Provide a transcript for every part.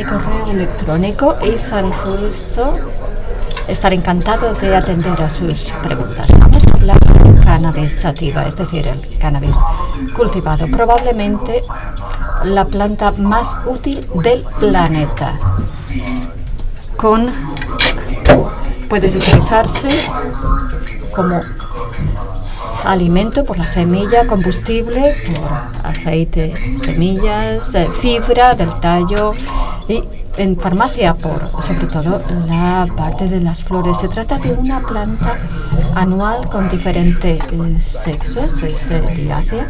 mi correo electrónico y Sanjurso estaré encantado de atender a sus preguntas. Vamos a hablar de cannabis sativa, es decir, el cannabis cultivado, probablemente la planta más útil del planeta. Puede utilizarse como alimento por la semilla, combustible por aceite, semillas, fibra del tallo y en farmacia por sobre todo la parte de las flores. Se trata de una planta anual con diferentes sexos, es violácea.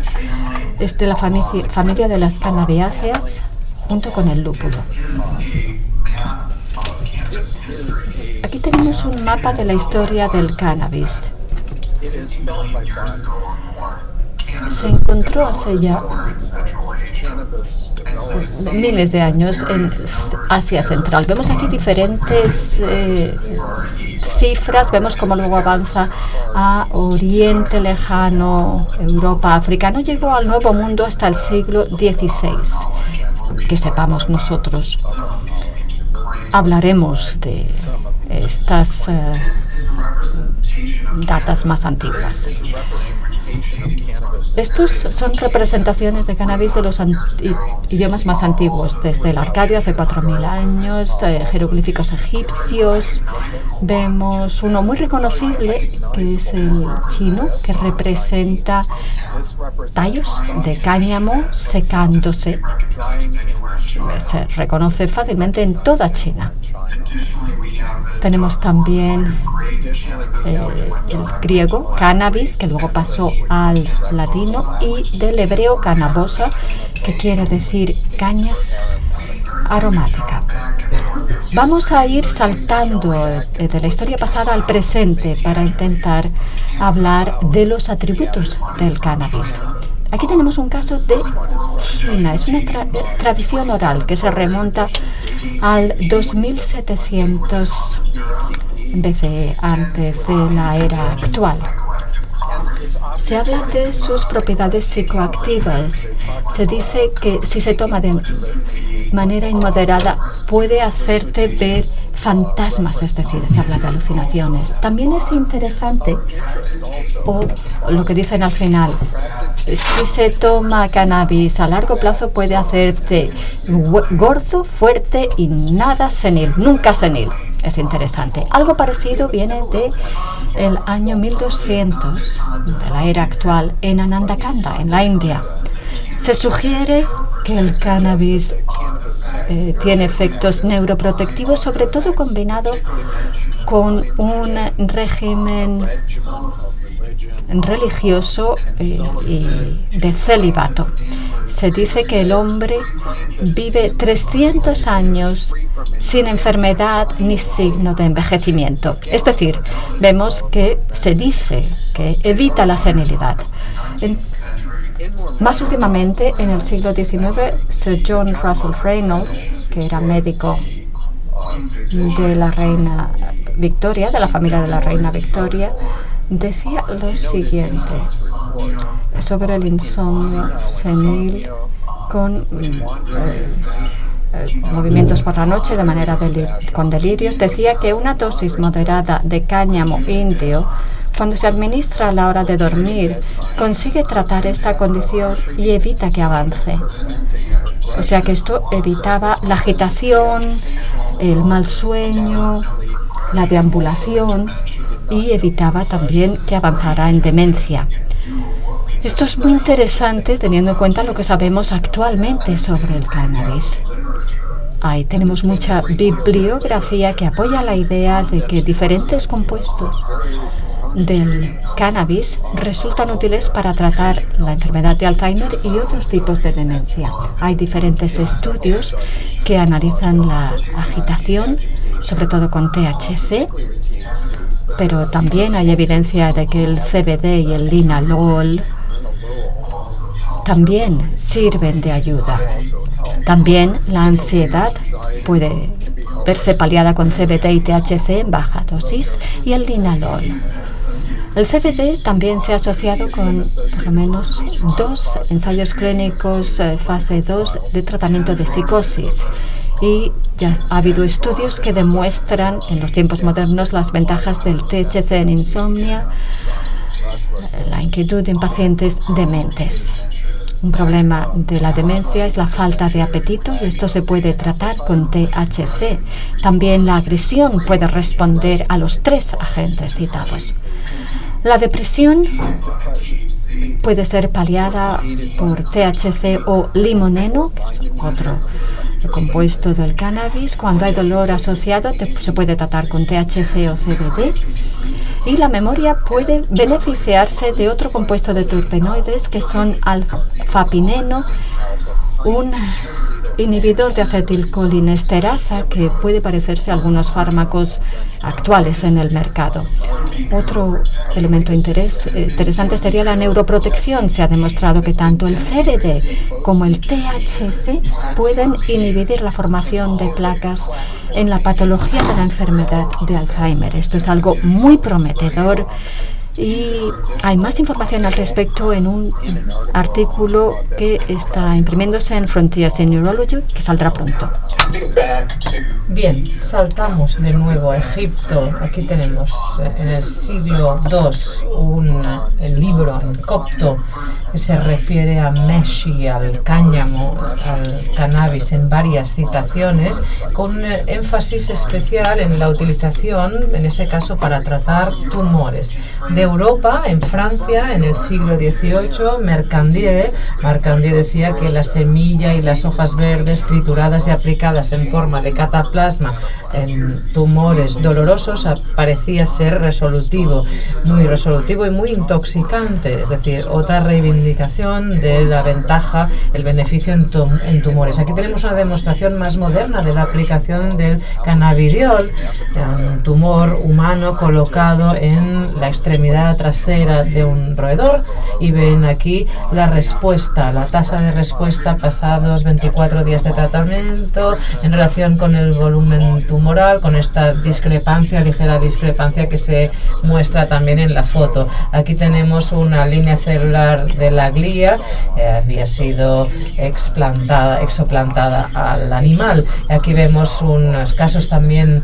Es de la familia de las cannabiáceas junto con el lúpulo. Aquí tenemos un mapa de la historia del cannabis. Se encontró hace ya miles de años en Asia Central. Vemos aquí diferentes cifras, vemos cómo luego avanza a Oriente Lejano, Europa, África. No llegó al Nuevo Mundo hasta el siglo XVI, que sepamos nosotros. Hablaremos de estas datas más antiguas. Estos son representaciones de cannabis de los idiomas más antiguos, desde el arcadio hace 4.000 años, jeroglíficos egipcios. Vemos uno muy reconocible, que es el chino, que representa tallos de cáñamo secándose. Se reconoce fácilmente en toda China. Tenemos también el griego, cannabis, que luego pasó al latino, y del hebreo cannabosa, que quiere decir caña aromática. Vamos a ir saltando de la historia pasada al presente para intentar hablar de los atributos del cannabis. Aquí tenemos un caso de China. Es una tradición oral que se remonta al 2700 BCE, antes de la era actual. Se habla de sus propiedades psicoactivas. Se dice que si se toma de manera inmoderada puede hacerte ver fantasmas, es decir, se habla de alucinaciones. También es interesante, o lo que dicen al final, si se toma cannabis a largo plazo puede hacerte gordo, fuerte y nada senil, nunca senil. Es interesante. Algo parecido viene del año 1200 de la era actual en Anandakanda, en la India. Se sugiere que el cannabis tiene efectos neuroprotectivos, sobre todo combinado con un régimen religioso y de celibato. Se dice que el hombre vive 300 años sin enfermedad ni signo de envejecimiento. Es decir, vemos que se dice que evita la senilidad. Más últimamente, en el siglo XIX, Sir John Russell Reynolds, que era médico de la reina Victoria, de la familia de la reina Victoria, decía lo siguiente sobre el insomnio senil con movimientos por la noche de manera con delirios. Decía que una dosis moderada de cáñamo indio, cuando se administra a la hora de dormir, consigue tratar esta condición y evita que avance. O sea que esto evitaba la agitación, el mal sueño, la deambulación, y evitaba también que avanzara en demencia. Esto es muy interesante teniendo en cuenta lo que sabemos actualmente sobre el cannabis. Ahí tenemos mucha bibliografía que apoya la idea de que diferentes compuestos del cannabis resultan útiles para tratar la enfermedad de Alzheimer y otros tipos de demencia. Hay diferentes estudios que analizan la agitación, sobre todo con THC, pero también hay evidencia de que el CBD y el linalol también sirven de ayuda. También la ansiedad puede verse paliada con CBD y THC en baja dosis, y el linalol. El CBD también se ha asociado con por lo menos 2 ensayos clínicos fase 2 de tratamiento de psicosis, y ya ha habido estudios que demuestran en los tiempos modernos las ventajas del THC en insomnia, la inquietud en pacientes dementes. Un problema de la demencia es la falta de apetito y esto se puede tratar con THC. También la agresión puede responder a los 3 agentes citados. La depresión puede ser paliada por THC o limoneno, que es otro compuesto del cannabis. Cuando hay dolor asociado, se puede tratar con THC o CBD. Y la memoria puede beneficiarse de otro compuesto de terpenoides que son alfapineno, un inhibidor de acetilcolinesterasa que puede parecerse a algunos fármacos actuales en el mercado. Otro elemento interesante sería la neuroprotección. Se ha demostrado que tanto el CBD como el THC pueden inhibir la formación de placas en la patología de la enfermedad de Alzheimer. Esto es algo muy prometedor. Y hay más información al respecto en un artículo que está imprimiéndose en Frontiers in Neurology, que saldrá pronto. Bien, saltamos de nuevo a Egipto. Aquí tenemos en el siglo II el libro en copto que se refiere a Meshi, al cáñamo, al cannabis en varias citaciones, con énfasis especial en la utilización, en ese caso, para tratar tumores. De Europa, en Francia, en el siglo XVIII, Mercandier decía que la semilla y las hojas verdes trituradas y aplicadas en forma de cataplasma en tumores dolorosos parecía ser resolutivo y muy intoxicante, es decir, otra reivindicación de la ventaja, el beneficio en tumores. Aquí tenemos una demostración más moderna de la aplicación del cannabidiol, un tumor humano colocado en la extremidad trasera de un roedor, y ven aquí la respuesta, la tasa de respuesta pasados 24 días de tratamiento en relación con el volumen tumoral, con esta ligera discrepancia que se muestra también en la foto. Aquí tenemos una línea celular de la glía, había sido exoplantada al animal. Aquí vemos unos casos también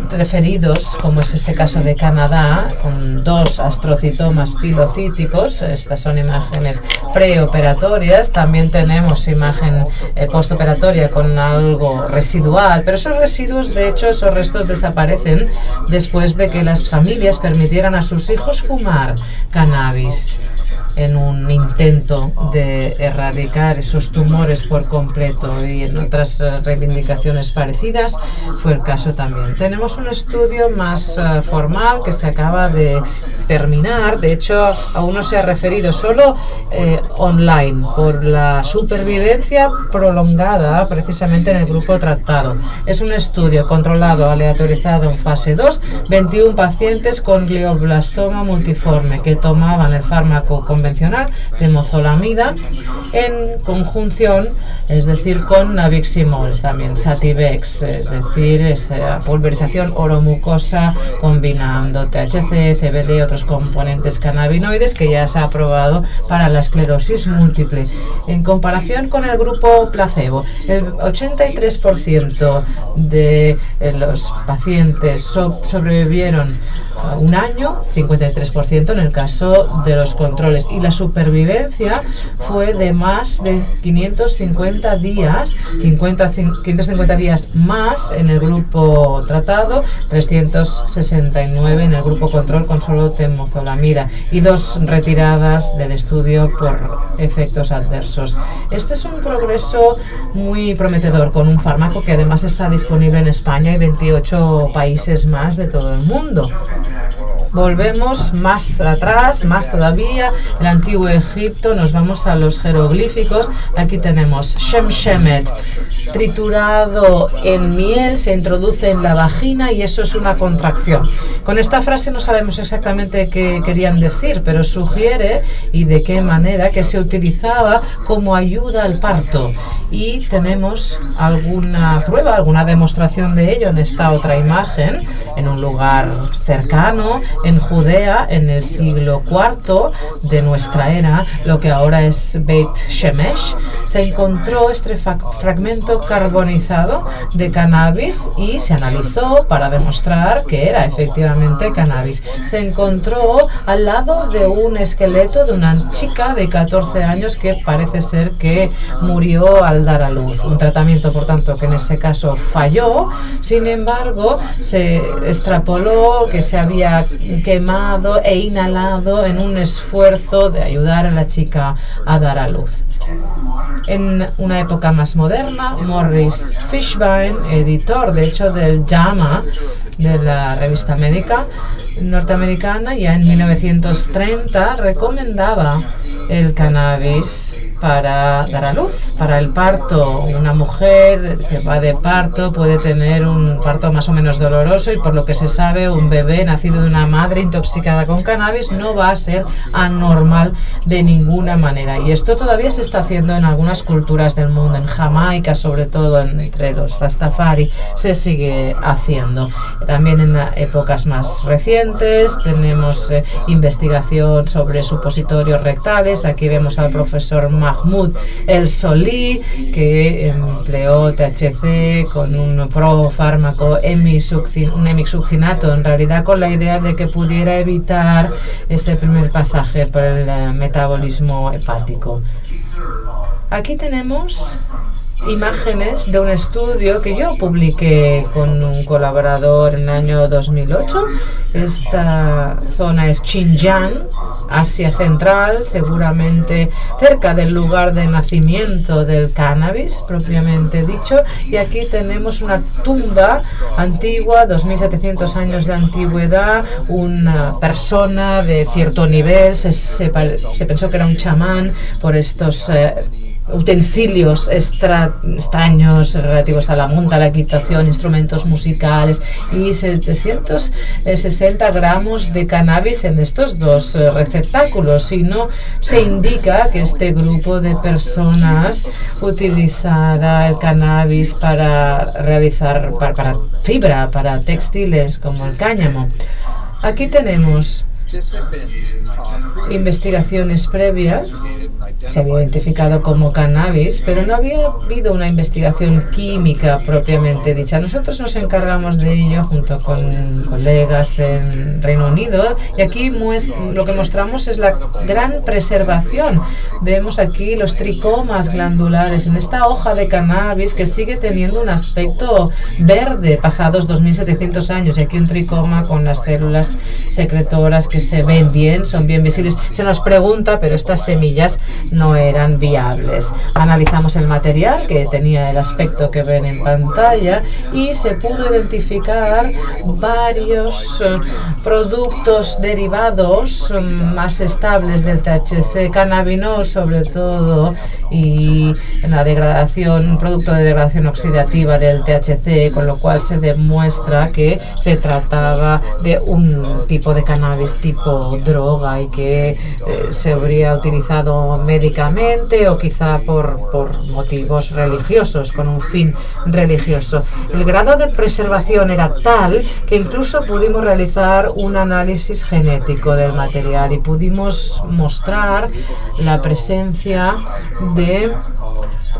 referidos, como es este caso de Canadá, con 2 astrocitomas pilocíticos. Estas son imágenes preoperatorias. También tenemos imagen postoperatoria con algo residual, pero esos residuos, de hecho, esos restos desaparecen después de que las familias permitieran a sus hijos fumar cannabis en un intento de erradicar esos tumores por completo, y en otras reivindicaciones parecidas fue el caso también. Tenemos un estudio más formal que se acaba de terminar, de hecho aún no se ha referido, solo online, por la supervivencia prolongada precisamente en el grupo tratado. Es un estudio controlado, aleatorizado en fase 2, 21 pacientes con glioblastoma multiforme que tomaban el fármaco convencional temozolomida en conjunción, es decir, con nabiximol, también Sativex, es decir, esa pulverización oromucosa combinando THC, CBD, otros componentes cannabinoides, que ya se ha aprobado para la esclerosis múltiple. En comparación con el grupo placebo, el 83% de los pacientes sobrevivieron un año, 53% en el caso de los controles, y la supervivencia fue de más de 550 días, 550 días más en el grupo tratado, 369 en el grupo control con solo temozolomida, y 2 retiradas del estudio por efectos adversos. Este es un progreso muy prometedor con un fármaco que además está disponible en España y 28 países más de todo el mundo. Volvemos más atrás, más todavía, el antiguo Egipto, nos vamos a los jeroglíficos. Aquí tenemos Shemshemet, triturado en miel, se introduce en la vagina y eso es una contracción. Con esta frase no sabemos exactamente qué querían decir, pero sugiere, y de qué manera, que se utilizaba como ayuda al parto. Y tenemos alguna prueba, alguna demostración de ello en esta otra imagen, en un lugar cercano, En Judea, en el siglo IV de nuestra era, lo que ahora es Beit Shemesh, se encontró este fragmento carbonizado de cannabis y se analizó para demostrar que era efectivamente cannabis. Se encontró al lado de un esqueleto de una chica de 14 años que parece ser que murió al dar a luz. Un tratamiento, por tanto, que en ese caso falló. Sin embargo, se extrapoló que se había quemado e inhalado en un esfuerzo de ayudar a la chica a dar a luz. En una época más moderna, Morris Fishbein, editor de hecho del JAMA, de la revista médica norteamericana, ya en 1930 recomendaba el cannabis para dar a luz, para el parto. Una mujer que va de parto puede tener un parto más o menos doloroso y por lo que se sabe un bebé nacido de una madre intoxicada con cannabis no va a ser anormal de ninguna manera. Y esto todavía se está haciendo en algunas culturas del mundo, en Jamaica sobre todo, entre los Rastafari, se sigue haciendo. También en épocas más recientes tenemos investigación sobre supositorios rectales. Aquí vemos al profesor Mahmoud El Solí, que empleó THC con un profármaco un emixucinato, en realidad con la idea de que pudiera evitar ese primer pasaje por el metabolismo hepático. Aquí tenemos imágenes de un estudio que yo publiqué con un colaborador en el año 2008. Esta zona es Xinjiang, Asia Central, seguramente cerca del lugar de nacimiento del cannabis, propiamente dicho. Y aquí tenemos una tumba antigua, 2700 años de antigüedad, una persona de cierto nivel, se pensó que era un chamán por estos utensilios extraños relativos a la monta, la equitación, instrumentos musicales y 760 gramos de cannabis en estos dos receptáculos. Si no, se indica que este grupo de personas utilizará el cannabis para realizar para fibra, para textiles como el cáñamo. Aquí tenemos investigaciones previas. Se había identificado como cannabis, pero no había habido una investigación química propiamente dicha. Nosotros nos encargamos de ello junto con colegas en Reino Unido y aquí lo que mostramos es la gran preservación. Vemos aquí los tricomas glandulares en esta hoja de cannabis que sigue teniendo un aspecto verde pasados 2700 años, y aquí un tricoma con las células secretoras que se ven bien, son bien visibles. Se nos pregunta, pero estas semillas no eran viables. Analizamos el material, que tenía el aspecto que ven en pantalla, y se pudo identificar varios productos derivados más estables del THC, cannabinol sobre todo, y en la degradación, un producto de degradación oxidativa del THC, con lo cual se demuestra que se trataba de un tipo de cannabis tipo droga y que se habría utilizado médicamente o quizá por motivos religiosos, con un fin religioso. El grado de preservación era tal que incluso pudimos realizar un análisis genético del material y pudimos mostrar la presencia de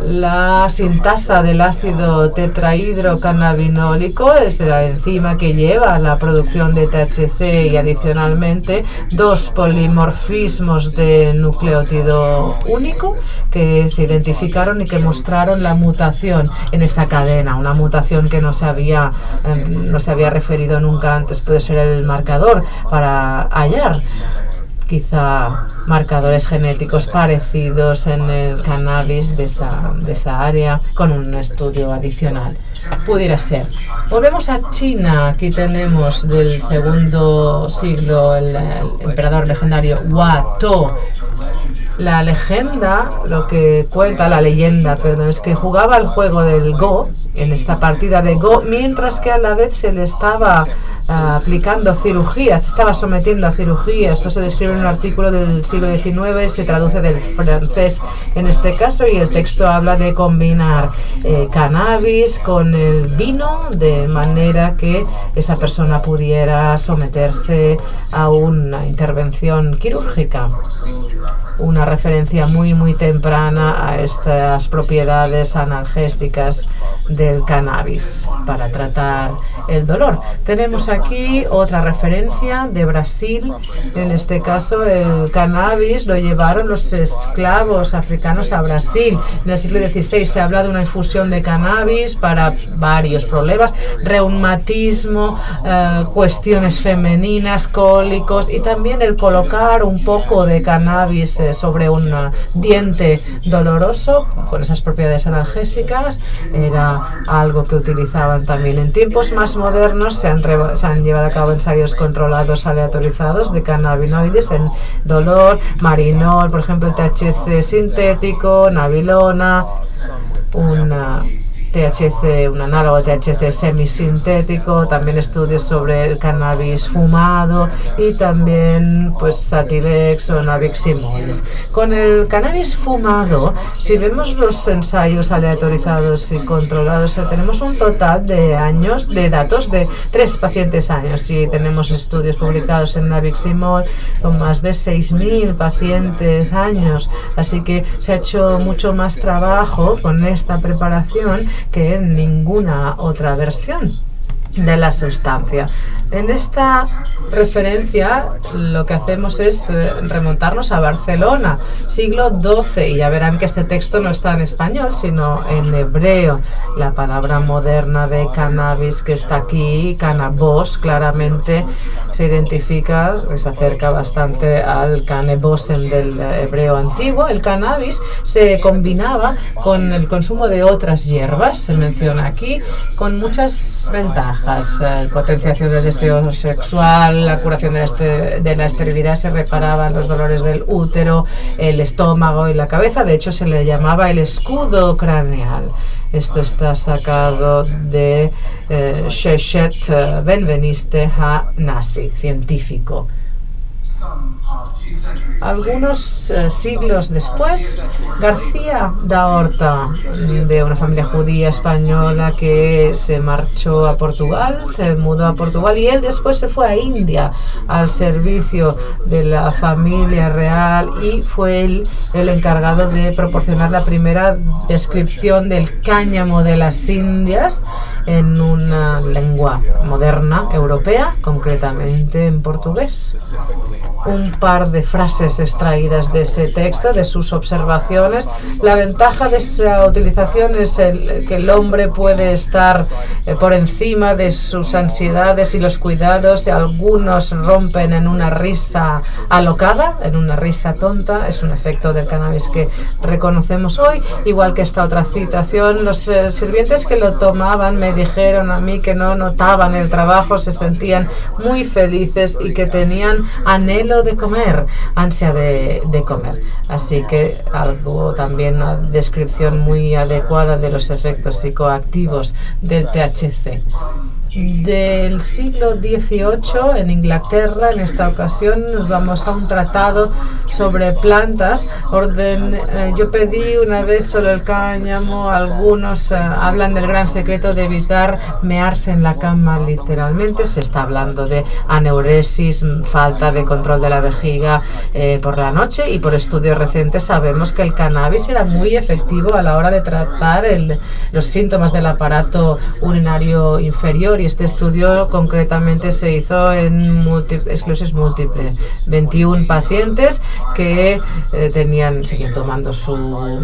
la sintasa del ácido tetrahidrocannabinólico, es la enzima que lleva a la producción de THC, y adicionalmente dos polimorfismos de nucleótido único que se identificaron y que mostraron la mutación en esta cadena, una mutación que no se había referido nunca antes. Puede ser el marcador para hallar quizá marcadores genéticos parecidos en el cannabis de esa área con un estudio adicional. Pudiera ser. Volvemos a China. Aquí tenemos del segundo siglo el emperador legendario Hua To. La leyenda es que jugaba el juego del Go, en esta partida de Go, mientras que a la vez se le estaba aplicando cirugías, estaba sometiendo a cirugía. Esto se describe en un artículo del siglo XIX, se traduce del francés en este caso, y el texto habla de combinar cannabis con el vino de manera que esa persona pudiera someterse a una intervención quirúrgica. Una referencia muy temprana a estas propiedades analgésicas del cannabis para tratar el dolor. Tenemos aquí otra referencia de Brasil. En este caso, el cannabis lo llevaron los esclavos africanos a Brasil. En el siglo XVI se habla de una infusión de cannabis para varios problemas: reumatismo, cuestiones femeninas, cólicos, y también el colocar un poco de cannabis sobre un diente doloroso con esas propiedades analgésicas era algo que utilizaban también. En tiempos más modernos se han llevado a cabo ensayos controlados aleatorizados de cannabinoides en dolor, marinol, por ejemplo, el THC sintético, nabilona, un análogo de THC semisintético, también estudios sobre el cannabis fumado y también pues Sativex o Nabiximols. Con el cannabis fumado, si vemos los ensayos aleatorizados y controlados, tenemos un total de años, de datos de 3 pacientes años, y tenemos estudios publicados en Nabiximol con más de 6.000 pacientes años, así que se ha hecho mucho más trabajo con esta preparación que en ninguna otra versión de la sustancia. En esta referencia lo que hacemos es remontarnos a Barcelona, siglo XII, y ya verán que este texto no está en español, sino en hebreo. La palabra moderna de cannabis que está aquí, cannabos, claramente se identifica, se acerca bastante al cannebosen del hebreo antiguo. El cannabis se combinaba con el consumo de otras hierbas, se menciona aquí, con muchas ventajas: potenciación del deseo sexual, la curación de la esterilidad, se reparaban los dolores del útero, el estómago y la cabeza. De hecho, se le llamaba el escudo craneal. Esto está sacado de Sheshet Benveniste Ha-Nasi, científico. Algunos siglos después, García da Horta, de una familia judía española que se marchó a Portugal, se mudó a Portugal, y él después se fue a India al servicio de la familia real, y fue él el encargado de proporcionar la primera descripción del cáñamo de las Indias en una lengua moderna europea, concretamente en portugués. Un par de frases extraídas de ese texto, de sus observaciones. La ventaja de esa utilización es que el hombre puede estar por encima de sus ansiedades y los cuidados. Algunos rompen en una risa alocada, en una risa tonta. Es un efecto del cannabis que reconocemos hoy. Igual que esta otra citación, los sirvientes que lo tomaban me dijeron a mí que no notaban el trabajo, se sentían muy felices y que tenían anhelo de comer, ansia de comer. Así que algo, también una descripción muy adecuada de los efectos psicoactivos del THC. Del siglo XVIII, en Inglaterra, en esta ocasión nos vamos a un tratado sobre plantas. Yo pedí una vez solo el cáñamo. Algunos hablan del gran secreto de evitar mearse en la cama, literalmente. Se está hablando de aneuresis, falta de control de la vejiga por la noche, y por estudios recientes sabemos que el cannabis era muy efectivo a la hora de tratar los síntomas del aparato urinario inferior, y este estudio concretamente se hizo en esclerosis múltiple. 21 pacientes que seguían tomando su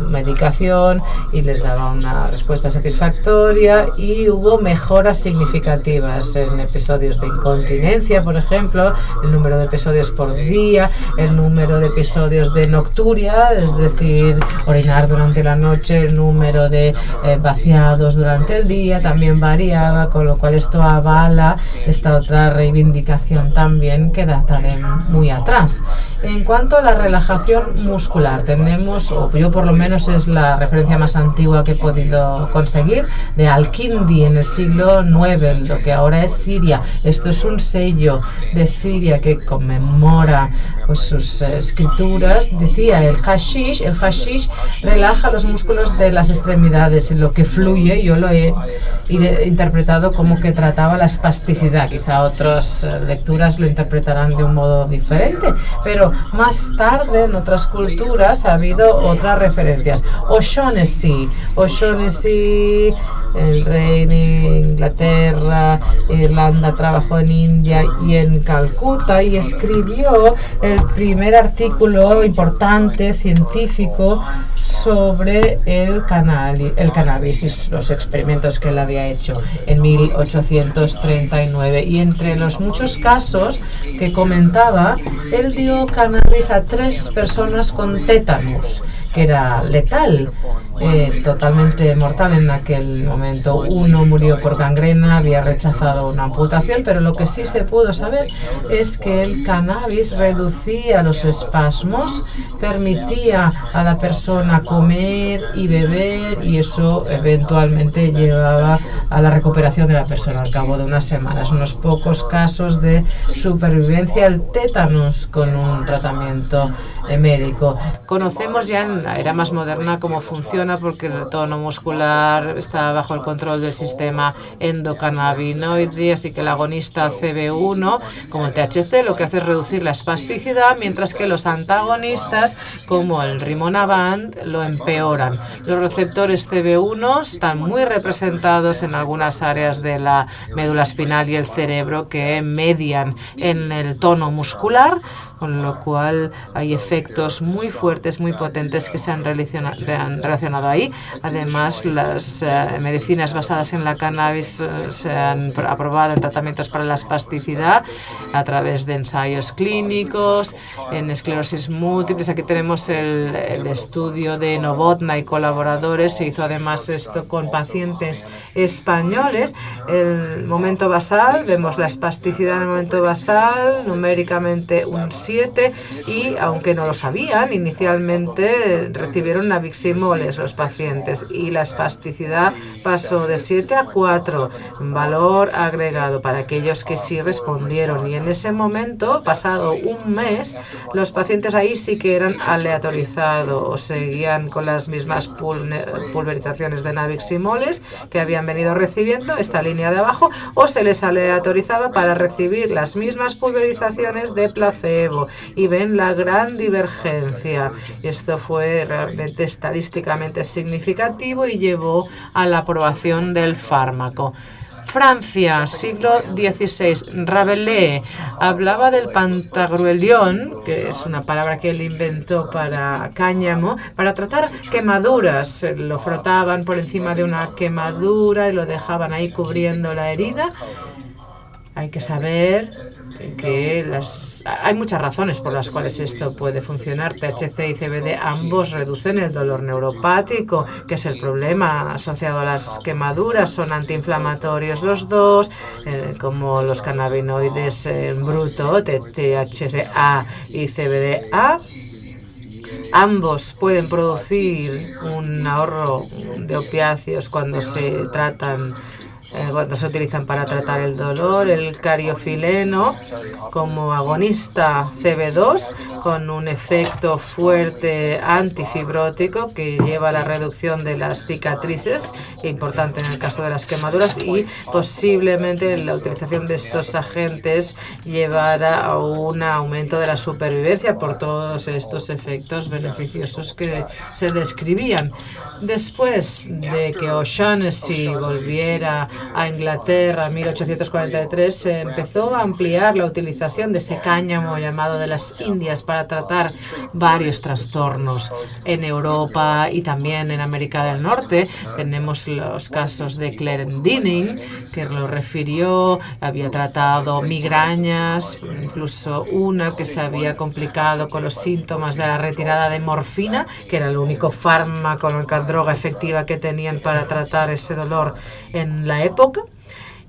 medicación y les daba una respuesta satisfactoria, y hubo mejoras significativas en episodios de incontinencia, por ejemplo, el número de episodios por día, el número de episodios de nocturia, es decir, orinar durante la noche, el número de vaciados durante el día también variaba, con lo cual esto avala esta otra reivindicación también que data de muy atrás. En cuanto a la relajación muscular, tenemos, o yo por lo menos es la referencia más antigua que he podido conseguir, de Al-Kindi en el siglo IX, lo que ahora es Siria. Esto es un sello de Siria que conmemora pues, sus escrituras. Decía, el hashish relaja los músculos de las extremidades y lo que fluye, yo lo he interpretado como que trataba la espasticidad. Quizá otras lecturas lo interpretarán de un modo diferente, pero más tarde en otras culturas ha habido otras referencias. O'Shaughnessy, el rey de Inglaterra, Irlanda, trabajó en India y en Calcuta y escribió el primer artículo importante científico sobre el cannabis y los experimentos que él había hecho en 1839. Y entre los muchos casos que comentaba, él dio cannabis a 3 personas con tétanos, que era letal, totalmente mortal en aquel momento. Uno murió por gangrena, había rechazado una amputación, pero lo que sí se pudo saber es que el cannabis reducía los espasmos, permitía a la persona comer y beber, y eso eventualmente llevaba a la recuperación de la persona al cabo de unas semanas. Unos pocos casos de supervivencia al tétanos con un tratamiento médico. Conocemos ya en la era más moderna cómo funciona, porque el tono muscular está bajo el control del sistema endocannabinoide, así que el agonista CB1, como el THC, lo que hace es reducir la espasticidad, mientras que los antagonistas, como el rimonabant, lo empeoran. Los receptores CB1 están muy representados en algunas áreas de la médula espinal y el cerebro que median en el tono muscular, con lo cual hay efectos muy fuertes, muy potentes que se han relacionado ahí. Además, las medicinas basadas en la cannabis se han aprobado en tratamientos para la espasticidad a través de ensayos clínicos, en esclerosis múltiple. Aquí tenemos el estudio de Novotná y colaboradores. Se hizo además esto con pacientes españoles. El momento basal, vemos la espasticidad en el momento basal, numéricamente un 7, y aunque no lo sabían, inicialmente recibieron nabiximoles los pacientes y la espasticidad pasó de 7 a 4, valor agregado para aquellos que sí respondieron, y en ese momento, pasado un mes, los pacientes ahí sí que eran aleatorizados o seguían con las mismas pulverizaciones de nabiximoles que habían venido recibiendo, esta línea de abajo, o se les aleatorizaba para recibir las mismas pulverizaciones de placebo, y ven la gran divergencia. Esto fue realmente estadísticamente significativo y llevó a la aprobación del fármaco. Francia, siglo XVI. Rabelais hablaba del pantagruelión, que es una palabra que él inventó para cáñamo, para tratar quemaduras. Lo frotaban por encima de una quemadura y lo dejaban ahí cubriendo la herida. Hay que saber que hay muchas razones por las cuales esto puede funcionar. THC y CBD ambos reducen el dolor neuropático, que es el problema asociado a las quemaduras. Son antiinflamatorios los dos, como los cannabinoides en bruto, THCA y CBDA. Ambos pueden producir un ahorro de opiáceos cuando se utilizan para tratar el dolor. El cariofileno como agonista CB2 con un efecto fuerte antifibrótico que lleva a la reducción de las cicatrices, importante en el caso de las quemaduras, y posiblemente la utilización de estos agentes llevará a un aumento de la supervivencia por todos estos efectos beneficiosos que se describían. Después de que O'Shaughnessy volviera a Inglaterra en 1843, se empezó a ampliar la utilización de ese cáñamo llamado de las Indias para tratar varios trastornos. En Europa y también en América del Norte tenemos los casos de Clendening, que lo refirió, había tratado migrañas, incluso una que se había complicado con los síntomas de la retirada de morfina, que era el único fármaco, la única droga efectiva que tenían para tratar ese dolor en la época.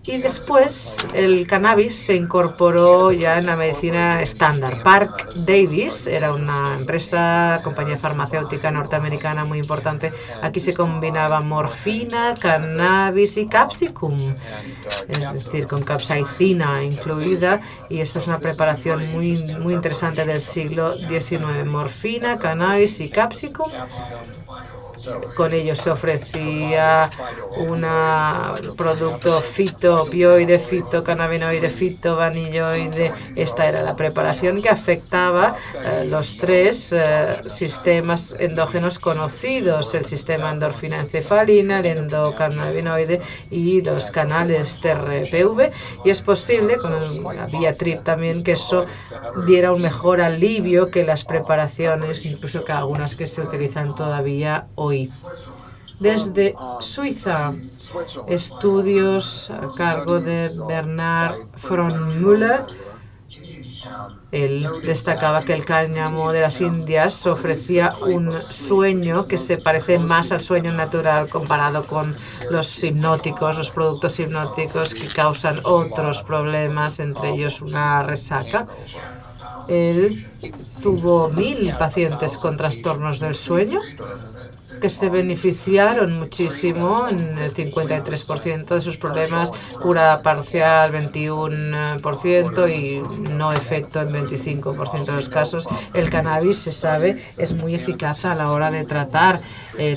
Y después el cannabis se incorporó ya en la medicina estándar. Park Davis era una empresa, compañía farmacéutica norteamericana muy importante. Aquí se combinaba morfina, cannabis y capsicum, es decir, con capsaicina incluida. Y esta es una preparación muy interesante del siglo XIX. Morfina, cannabis y capsicum. Con ello se ofrecía un producto fitoopioide, fitocannabinoide, fitovanilloide. Esta era la preparación que afectaba los tres sistemas endógenos conocidos: el sistema endorfina-encefalina, el endocannabinoide y los canales TRPV. Y es posible, con la vía TRIP también, que eso diera un mejor alivio que las preparaciones, incluso que algunas que se utilizan todavía hoy. Desde Suiza, estudios a cargo de Bernard Frohnmüller. Él destacaba que el cáñamo de las Indias ofrecía un sueño que se parece más al sueño natural comparado con los hipnóticos, los productos hipnóticos que causan otros problemas, entre ellos una resaca. Él tuvo 1.000 pacientes con trastornos del sueño que se beneficiaron muchísimo en el 53% de sus problemas, cura parcial 21% y no efecto en 25% de los casos. El cannabis, se sabe, es muy eficaz a la hora de tratar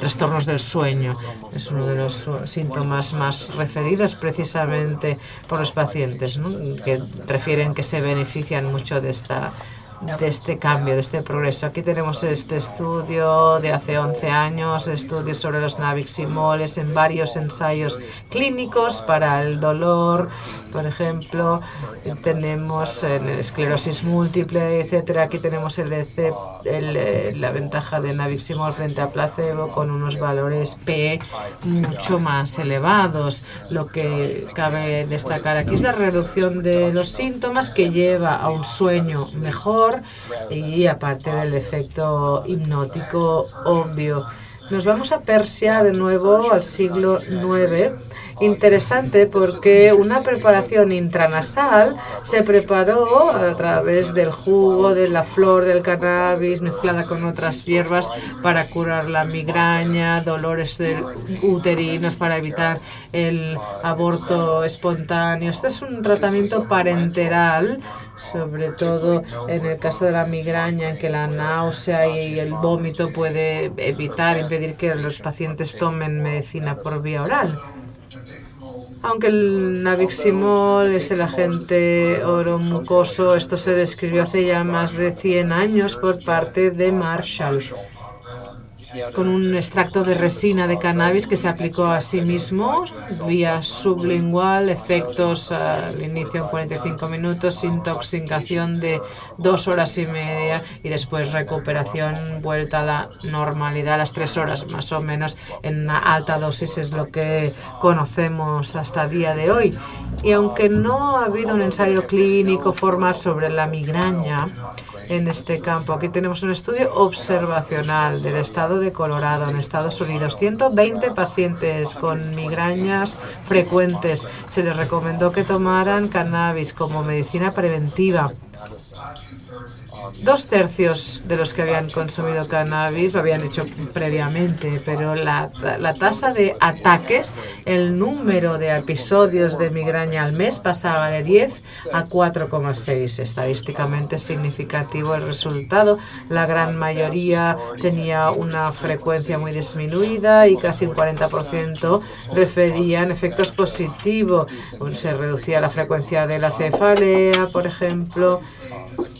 trastornos del sueño. Es uno de los síntomas más referidos precisamente por los pacientes, ¿no?, que refieren que se benefician mucho de este cambio, de este progreso. Aquí tenemos este estudio de hace 11 años, estudios sobre los nabiximoles en varios ensayos clínicos para el dolor, por ejemplo. Tenemos esclerosis múltiple, etcétera. Aquí tenemos la ventaja de nabiximol frente a placebo con unos valores P mucho más elevados. Lo que cabe destacar aquí es la reducción de los síntomas, que lleva a un sueño mejor y aparte del efecto hipnótico obvio. Nos vamos a Persia de nuevo, al siglo IX. Interesante porque una preparación intranasal se preparó a través del jugo de la flor del cannabis mezclada con otras hierbas para curar la migraña, dolores uterinos, para evitar el aborto espontáneo. Este es un tratamiento parenteral, sobre todo en el caso de la migraña, en que la náusea y el vómito puede impedir que los pacientes tomen medicina por vía oral. Aunque el nabiximol es el agente oromucoso, esto se describió hace ya más de 100 años por parte de Marshall, con un extracto de resina de cannabis que se aplicó a sí mismo vía sublingual, efectos al inicio en 45 minutos, intoxicación de 2 horas y media y después recuperación, vuelta a la normalidad a las 3 horas más o menos. En una alta dosis es lo que conocemos hasta el día de hoy. Y aunque no ha habido un ensayo clínico formal sobre la migraña en este campo, aquí tenemos un estudio observacional del estado de Colorado, en Estados Unidos. 120 pacientes con migrañas frecuentes. Se les recomendó que tomaran cannabis como medicina preventiva. 2/3 de los que habían consumido cannabis lo habían hecho previamente, pero la tasa de ataques, el número de episodios de migraña al mes pasaba de 10 a 4,6. Estadísticamente significativo el resultado. La gran mayoría tenía una frecuencia muy disminuida y casi un 40% referían efectos positivos. Se reducía la frecuencia de la cefalea, por ejemplo.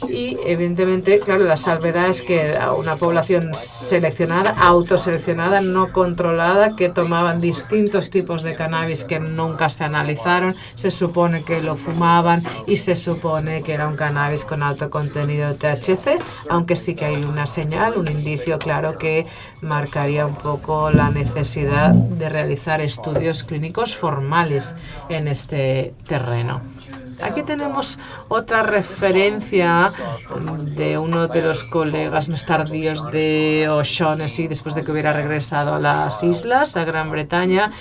Y evidentemente, claro, la salvedad es que a una población seleccionada, autoseleccionada, no controlada, que tomaban distintos tipos de cannabis que nunca se analizaron, se supone que lo fumaban y se supone que era un cannabis con alto contenido de THC, aunque sí que hay una señal, un indicio claro que marcaría un poco la necesidad de realizar estudios clínicos formales en este terreno. Aquí tenemos otra referencia de uno de los colegas más tardíos de O'Shaughnessy, después de que hubiera regresado a las islas, a Gran Bretaña.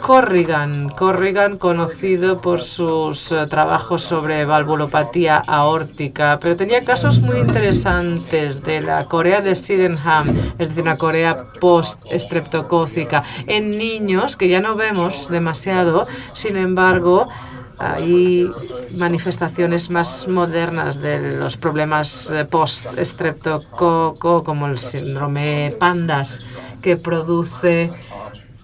Corrigan, conocido por sus trabajos sobre valvulopatía aórtica, pero tenía casos muy interesantes de la corea de Sydenham, es decir, una corea post-estreptocócica, en niños que ya no vemos demasiado. Sin embargo, hay manifestaciones más modernas de los problemas post-estreptococo, como el síndrome PANDAS, que produce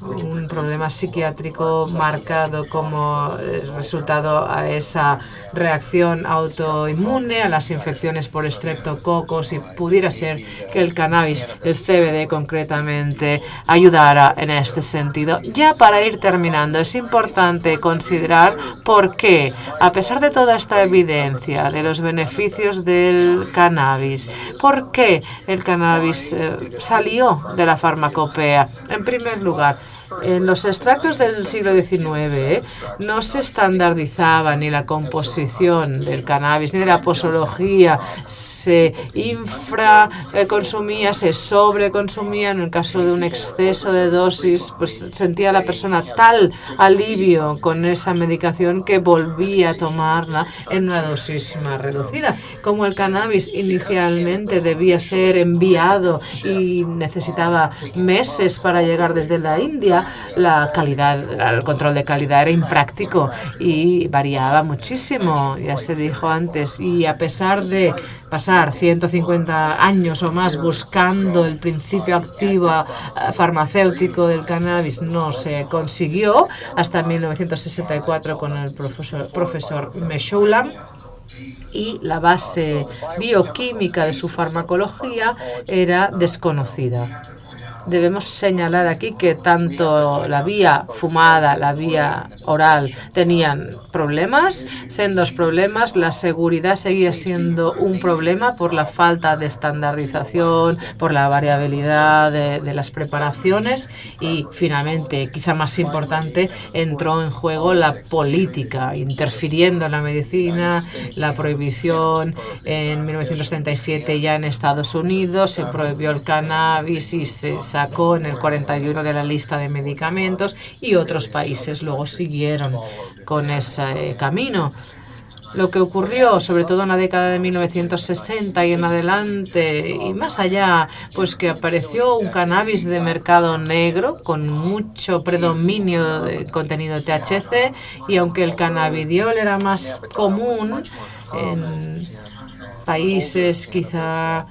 un problema psiquiátrico marcado como resultado a esa reacción autoinmune a las infecciones por estreptococos, y pudiera ser que el cannabis, el CBD concretamente, ayudara en este sentido. Ya para ir terminando, es importante considerar por qué, a pesar de toda esta evidencia de los beneficios del cannabis, por qué el cannabis salió de la farmacopea. En primer lugar, en los extractos del siglo XIX no se estandardizaba ni la composición del cannabis, ni la posología. Se infraconsumía, se sobreconsumía. En el caso de un exceso de dosis, pues sentía la persona tal alivio con esa medicación que volvía a tomarla en una dosis más reducida. Como el cannabis inicialmente debía ser enviado y necesitaba meses para llegar desde la India, la calidad, el control de calidad era impráctico y variaba muchísimo, ya se dijo antes. Y a pesar de pasar 150 años o más buscando el principio activo farmacéutico del cannabis, no se consiguió hasta 1964 con el profesor Mechoulam, y la base bioquímica de su farmacología era desconocida. Debemos señalar aquí que tanto la vía fumada, la vía oral tenían problemas, sendos problemas. La seguridad seguía siendo un problema por la falta de estandarización, por la variabilidad de las preparaciones, y finalmente, quizá más importante, entró en juego la política, interfiriendo en la medicina, la prohibición. En 1937 ya en Estados Unidos se prohibió el cannabis y se sacó en el 41 de la lista de medicamentos, y otros países luego siguieron con ese camino. Lo que ocurrió, sobre todo en la década de 1960 y en adelante y más allá, pues que apareció un cannabis de mercado negro con mucho predominio de contenido de THC, y aunque el cannabidiol era más común en países quizá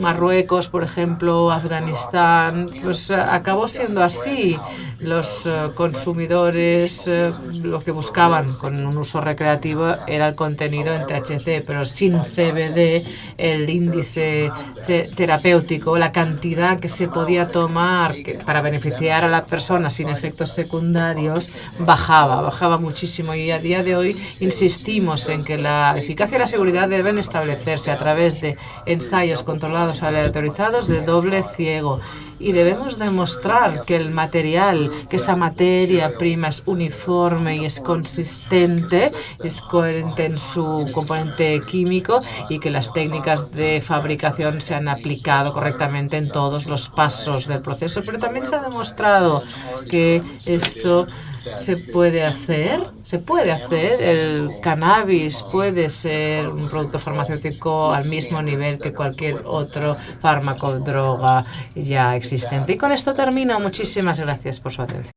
Marruecos, por ejemplo, Afganistán, pues acabó siendo así. Los consumidores lo que buscaban con un uso recreativo era el contenido en THC, pero sin CBD el índice terapéutico, la cantidad que se podía tomar para beneficiar a la persona sin efectos secundarios, bajaba muchísimo. Y a día de hoy insistimos en que la eficacia y la seguridad deben establecerse a través de ensayos controlados aleatorizados de doble ciego, y debemos demostrar que el material, que esa materia prima es uniforme y es consistente, es coherente en su componente químico, y que las técnicas de fabricación se han aplicado correctamente en todos los pasos del proceso. Pero también se ha demostrado que esto se puede hacer. El cannabis puede ser un producto farmacéutico al mismo nivel que cualquier otro fármaco o droga ya existente. Y con esto termino. Muchísimas gracias por su atención.